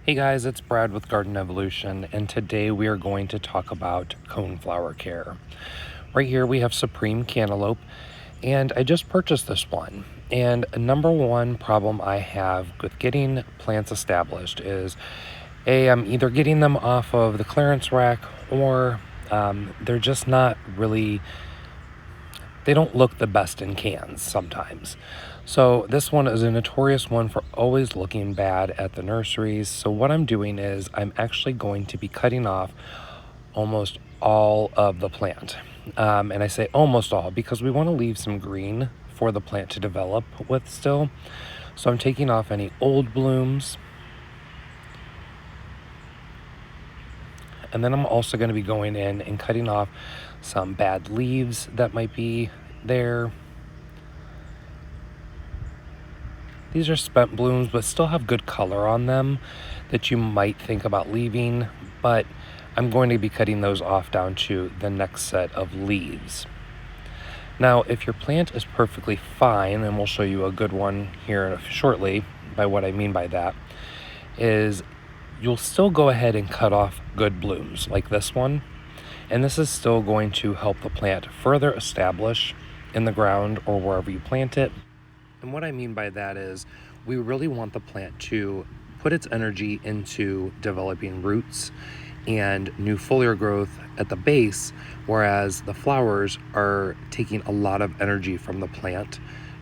Hey guys, it's Brad with Garden Evolution, and today we are going to talk about coneflower care. Right here we have Supreme Cantaloupe, and I just purchased this one. And a number one problem I have with getting plants established is I'm either getting them off of the clearance rack or they're just not really, they don't look the best in cans sometimes. So this one is a notorious one for always looking bad at the nurseries. So what I'm doing is I'm actually going to be cutting off almost all of the plant. And I say almost all because we want to leave some green for the plant to develop with still. So I'm taking off any old blooms. And then I'm also going to be going in and cutting off some bad leaves that might be there. These are spent blooms, but still have good color on them that you might think about leaving, but I'm going to be cutting those off down to the next set of leaves. Now, if your plant is perfectly fine, and we'll show you a good one here shortly, by what I mean by that, is you'll still go ahead and cut off good blooms like this one, and this is still going to help the plant further establish in the ground or wherever you plant it. And what I mean by that is we really want the plant to put its energy into developing roots and new foliar growth at the base, whereas the flowers are taking a lot of energy from the plant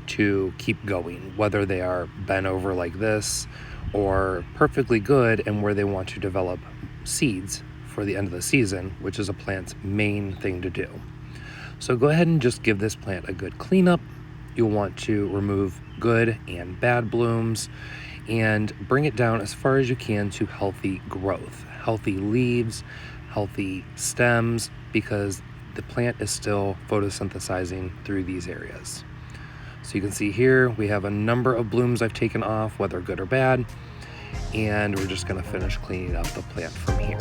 to keep going, whether they are bent over like this or perfectly good and where they want to develop seeds for the end of the season, which is a plant's main thing to do. So go ahead and just give this plant a good cleanup. You'll want to remove good and bad blooms and bring it down as far as you can to healthy growth, healthy leaves, healthy stems, because the plant is still photosynthesizing through these areas. So you can see here we have a number of blooms I've taken off, whether good or bad, and we're just going to finish cleaning up the plant from here.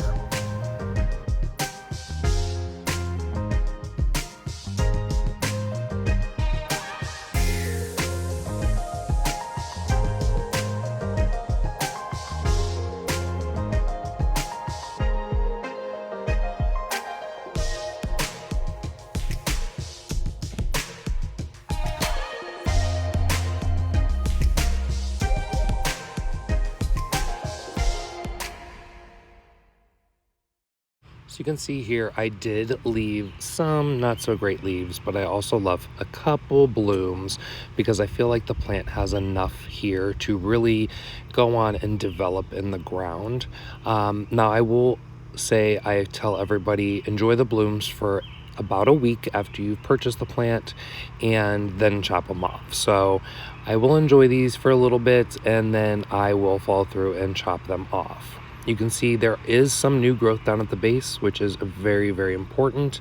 So you can see here, I did leave some not so great leaves, but I also left a couple blooms because I feel like the plant has enough here to really go on and develop in the ground. Now I will say, I tell everybody, enjoy the blooms for about a week after you've purchased the plant and then chop them off. So I will enjoy these for a little bit and then I will follow through and chop them off. You can see there is some new growth down at the base, which is very, very important,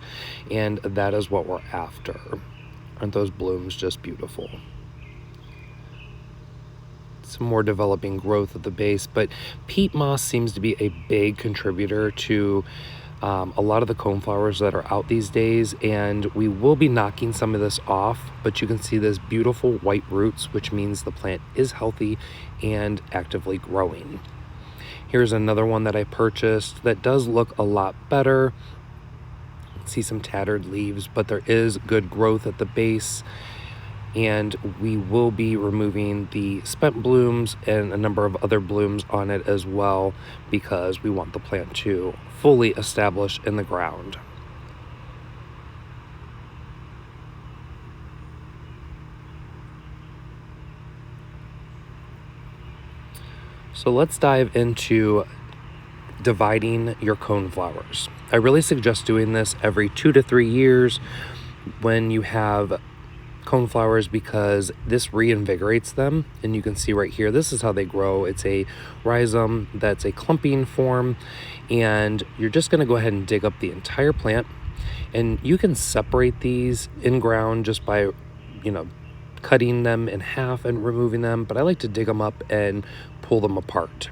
and that is what we're after. Aren't those blooms just beautiful? Some more developing growth at the base, but peat moss seems to be a big contributor to a lot of the coneflowers that are out these days, and we will be knocking some of this off, but you can see this beautiful white roots, which means the plant is healthy and actively growing. Here's another one that I purchased that does look a lot better. See some tattered leaves, but there is good growth at the base. And we will be removing the spent blooms and a number of other blooms on it as well, because we want the plant to fully establish in the ground. So let's dive into dividing your coneflowers. I really suggest doing this every 2 to 3 years when you have coneflowers, because this reinvigorates them. And you can see right here, this is how they grow. It's a rhizome that's a clumping form, and you're just going to go ahead and dig up the entire plant. And you can separate these in ground just by, cutting them in half and removing them, but I like to dig them up and pull them apart.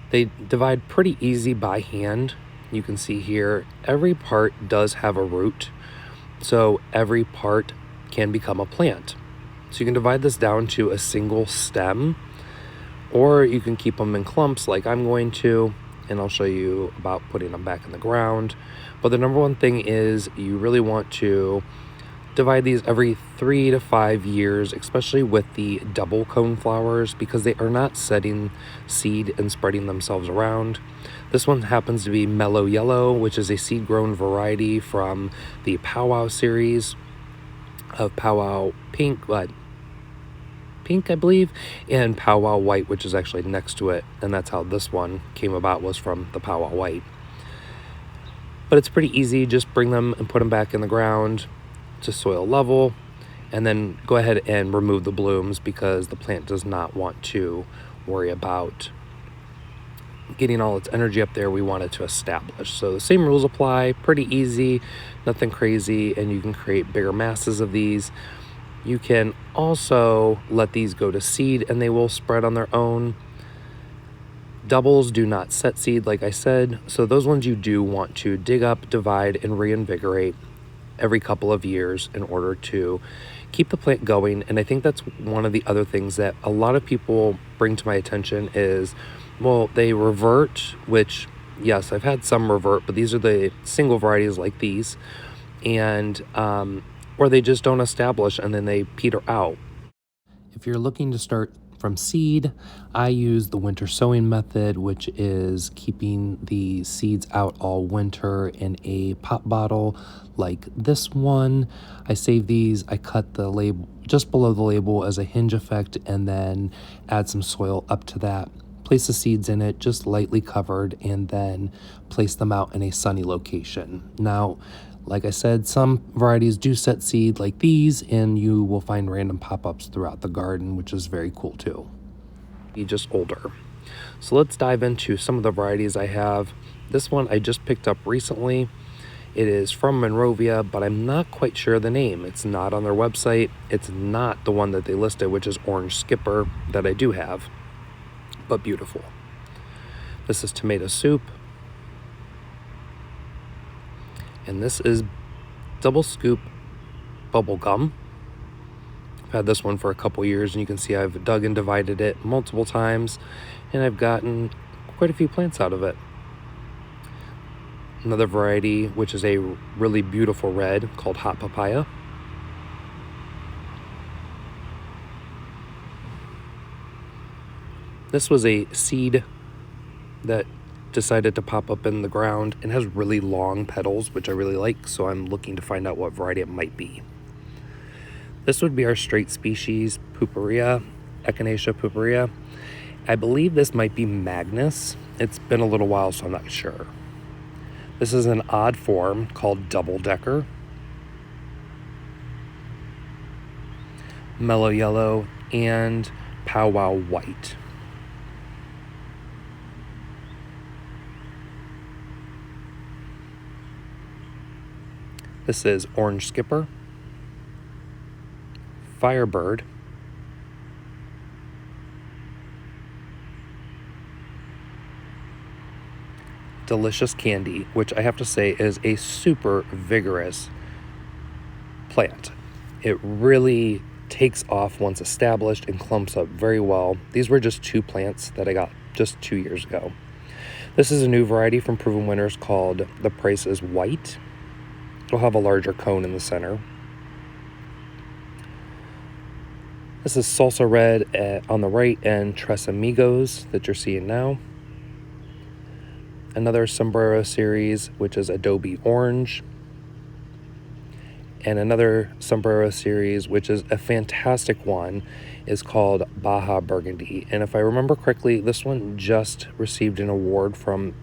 They divide pretty easy by hand. You can see here, every part does have a root, so every part can become a plant. So you can divide this down to a single stem, or you can keep them in clumps like I'm going to, and I'll show you about putting them back in the ground. But the number one thing is you really want to divide these every 3 to 5 years, especially with the double coneflowers, because they are not setting seed and spreading themselves around. This one happens to be Mellow Yellow, which is a seed-grown variety from the Powwow series of Powwow Pink, I believe, and Powwow White, which is actually next to it, and that's how this one came about, was from the Powwow White. But it's pretty easy. Just bring them and put them back in the ground to soil level, and then go ahead and remove the blooms because the plant does not want to worry about getting all its energy up there. We want it to establish. So the same rules apply. Pretty easy, nothing crazy, and you can create bigger masses of these. You can also let these go to seed and they will spread on their own. Doubles do not set seed, like I said, so those ones you do want to dig up, divide, and reinvigorate every couple of years in order to keep the plant going. And I think that's one of the other things that a lot of people bring to my attention is, well, they revert, which, yes, I've had some revert, but these are the single varieties like these, and or they just don't establish and then they peter out. If you're looking to start from seed, I use the winter sowing method, which is keeping the seeds out all winter in a pop bottle like this one. I save these, I cut the label just below the label as a hinge effect, and then add some soil up to that. Place the seeds in it, just lightly covered, and then place them out in a sunny location. Now, like I said, some varieties do set seed like these, and you will find random pop-ups throughout the garden, which is very cool too. Be just older. So let's dive into some of the varieties I have. This one I just picked up recently. It is from Monrovia, but I'm not quite sure the name. It's not on their website. It's not the one that they listed, which is Orange Skipper, that I do have, but beautiful. This is Tomato Soup. And this is Double Scoop Bubble Gum. I've had this one for a couple years, and you can see I've dug and divided it multiple times, and I've gotten quite a few plants out of it. Another variety, which is a really beautiful red, called Hot Papaya. This was a seed that decided to pop up in the ground and has really long petals, which I really like, so I'm looking to find out what variety it might be. This would be our straight species, Purpurea, Echinacea purpurea. I believe this might be Magnus. It's been a little while, so I'm not sure. This is an odd form called Double Decker, Mellow Yellow, and Powwow White. This is Orange Skipper, Firebird, Delicious Candy, which I have to say is a super vigorous plant. It really takes off once established and clumps up very well. These were just 2 plants that I got just 2 years ago. This is a new variety from Proven Winners called The Price is White. It'll have a larger cone in the center. This is Salsa Red on the right, and Tres Amigos that you're seeing now. Another Sombrero series, which is Adobe Orange. And another Sombrero series, which is a fantastic one, is called Baja Burgundy. And if I remember correctly, this one just received an award from,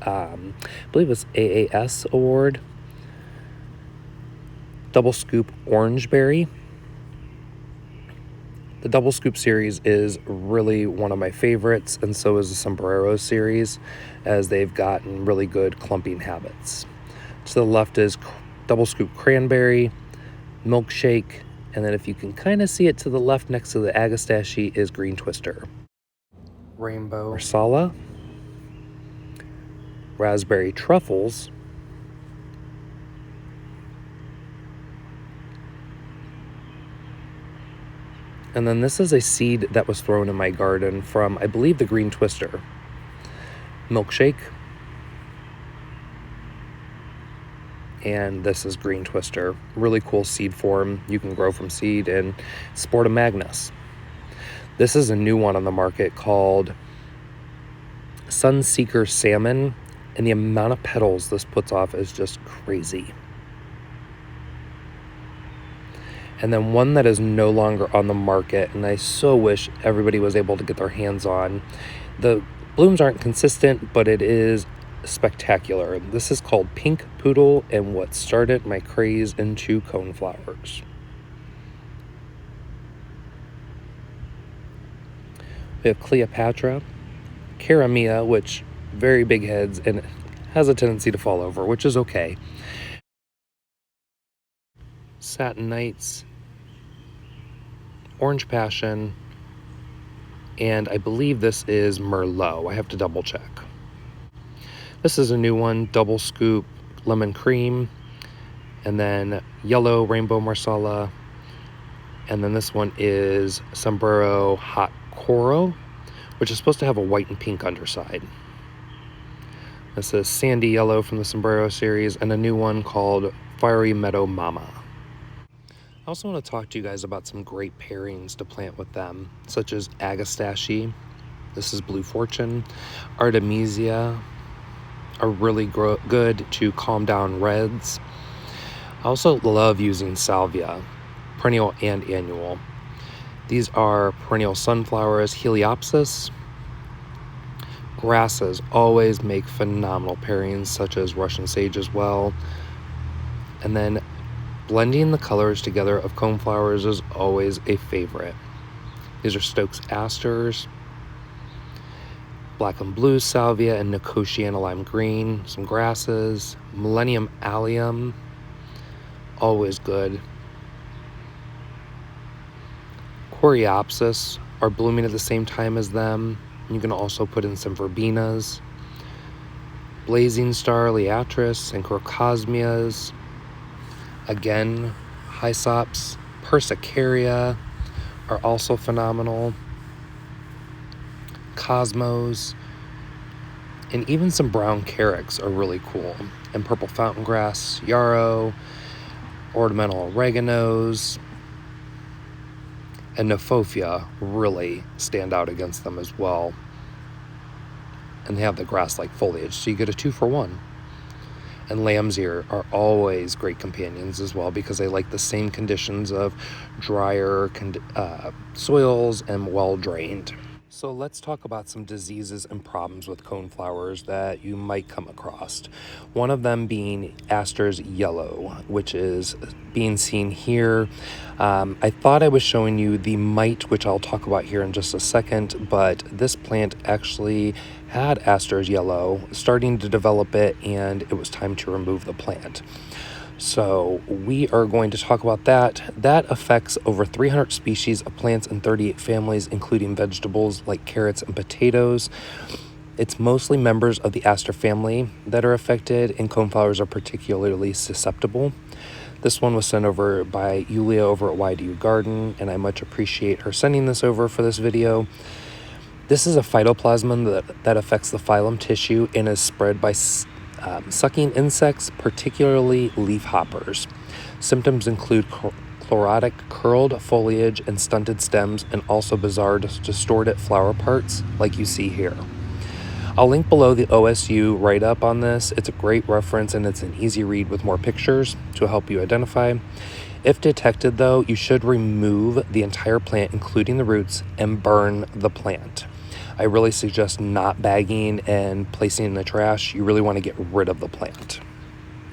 I believe it's AAS award. Double Scoop Orangeberry. The Double Scoop series is really one of my favorites, and so is the Sombrero series, as they've gotten really good clumping habits. To the left is Double Scoop Cranberry, Milkshake, and then if you can kind of see it to the left next to the Agastache is Green Twister. Rainbow Marsala, Raspberry Truffles, And then this is a seed that was thrown in my garden from, I believe, the green twister. Milkshake. And this is green twister. Really cool seed form. You can grow from seed, and Sporta Magnus. This is a new one on the market called Sunseeker Salmon, and the amount of petals this puts off is just crazy. And then one that is no longer on the market, and I so wish everybody was able to get their hands on. The blooms aren't consistent, but it is spectacular. This is called Pink Poodle, and what started my craze into coneflowers. We have Cleopatra, Caramia, which very big heads and has a tendency to fall over, which is okay. Satin Nights, Orange Passion, and I believe this is Merlot. I have to double check. This is a new one, Double Scoop Lemon Cream, and then Yellow Rainbow Marsala, and then this one is Sombrero Hot Coral, which is supposed to have a white and pink underside. This is Sandy Yellow from the Sombrero series, and a new one called Fiery Meadow Mama. I also want to talk to you guys about some great pairings to plant with them, such as Agastache. This is Blue Fortune. Artemisia are really good to calm down reds. I also love using salvia, perennial and annual. These are perennial sunflowers, Heliopsis. Grasses always make phenomenal pairings, such as Russian sage as well. And then blending the colors together of coneflowers is always a favorite. These are Stokes asters, black and blue salvia, and Nicotiana lime green. Some grasses, Millennium allium, always good. Coreopsis are blooming at the same time as them. You can also put in some verbenas. Blazing Star, Liatris, and Crocosmias. Again, Hysops, Persicaria are also phenomenal. Cosmos, and even some brown carex are really cool. And purple fountain grass, yarrow, ornamental oreganos, and Nephofia really stand out against them as well. And they have the grass-like foliage, so you get a 2-for-1. And lamb's ear are always great companions as well, because they like the same conditions of drier soils and well-drained. So let's talk about some diseases and problems with coneflowers that you might come across. One of them being Aster's yellow, which is being seen here. I thought I was showing you the mite, which I'll talk about here in just a second, but this plant actually had Aster's yellow, starting to develop it, and it was time to remove the plant. So we are going to talk about that. That affects over 300 species of plants and 38 families, including vegetables like carrots and potatoes. It's mostly members of the aster family that are affected, and coneflowers are particularly susceptible. This one was sent over by Yulia over at YDU Garden, and I much appreciate her sending this over for this video. This is a phytoplasma that affects the phylum tissue and is spread by sucking insects, particularly leafhoppers. Symptoms include chlorotic curled foliage and stunted stems, and also bizarre distorted flower parts like you see here. I'll link below the OSU write-up on this. It's a great reference, and it's an easy read with more pictures to help you identify. If detected, though, you should remove the entire plant, including the roots, and burn the plant. I really suggest not bagging and placing in the trash. You really want to get rid of the plant.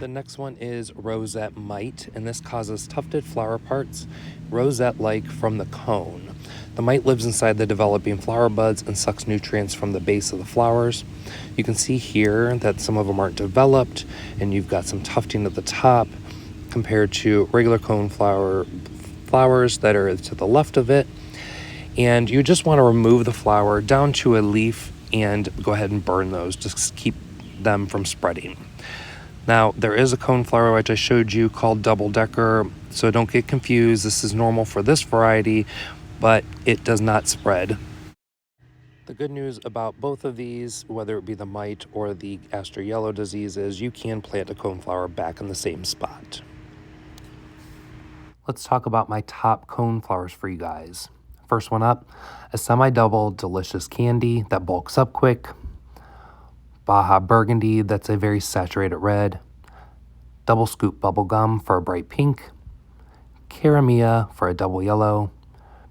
The next one is rosette mite, and this causes tufted flower parts, rosette-like from the cone. The mite lives inside the developing flower buds and sucks nutrients from the base of the flowers. You can see here that some of them aren't developed, and you've got some tufting at the top compared to regular flowers that are to the left of it. And you just want to remove the flower down to a leaf and go ahead and burn those, just keep them from spreading. Now, there is a coneflower which I showed you called double decker, so don't get confused. This is normal for this variety, but it does not spread. The good news about both of these, whether it be the mite or the aster yellow disease, is you can plant a coneflower back in the same spot. Let's talk about my top coneflowers for you guys. First one up, a semi-double delicious candy that bulks up quick. Baja Burgundy, that's a very saturated red. Double scoop bubble gum for a bright pink. Caramia for a double yellow.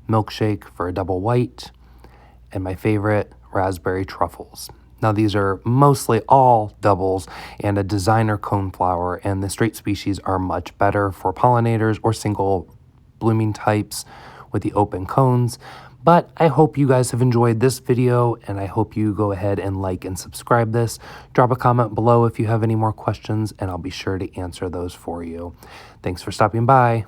Milkshake for a double white. And my favorite, raspberry truffles. Now these are mostly all doubles and a designer coneflower, and the straight species are much better for pollinators or single blooming types with the open cones. But I hope you guys have enjoyed this video, and I hope you go ahead and like and subscribe this. Drop a comment below if you have any more questions, and I'll be sure to answer those for you. Thanks for stopping by.